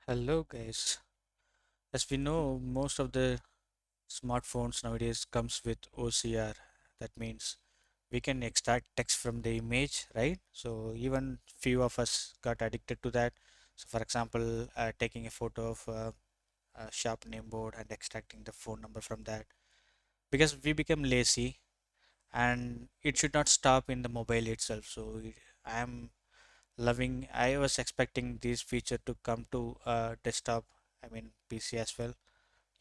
Hello guys. As we know, most of the smartphones nowadays comes with OCR. That means we can extract text from the image, right? So even few of us got addicted to that. So for example, taking a photo of a shop name board and extracting the phone number from that because we become lazy and it should not stop in the mobile itself. I am loving. I was expecting this feature to come to desktop. I mean PC as well.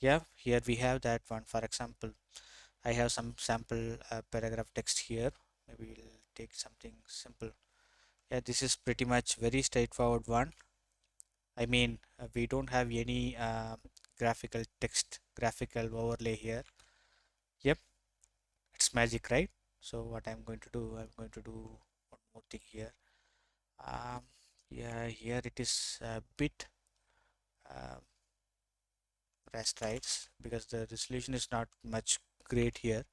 Yeah, here we have that one. For example, I have some sample paragraph text here. Maybe we'll take something simple. Yeah, this is pretty much very straightforward one. I mean, we don't have any graphical text, graphical overlay here. Yep, it's magic, right? So what I'm going to do one more thing here. Um, yeah, here it is a bit uh, rasterized because the resolution is not much great here.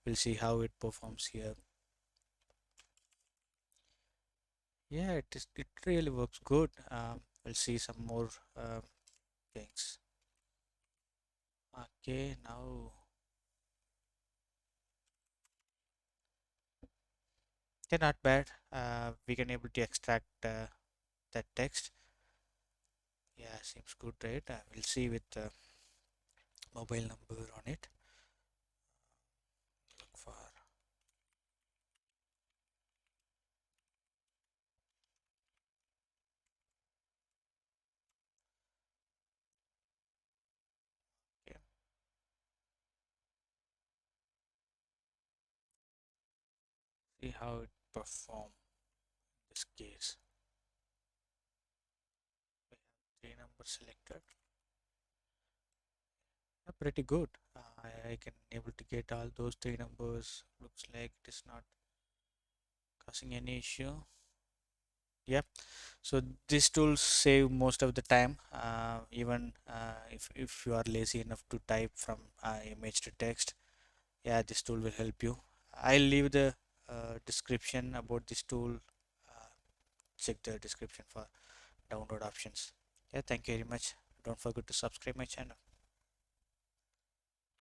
We'll see how it performs here. Yeah, it really works good. We'll see some more things. Okay, now they're not bad. We can able to extract that text. Yeah, seems good, right? We'll see with the mobile number on it. Look for okay. See how it perform in this case. We have three numbers selected. Yeah, pretty good. I can able to get all those three numbers. Looks like it is not causing any issue. Yep. So these tools save most of the time. Even if you are lazy enough to type from image to text, yeah, this tool will help you. I'll leave the description about this tool. Uh, Check the description for download options. Yeah, thank you very much. Don't forget to subscribe my channel.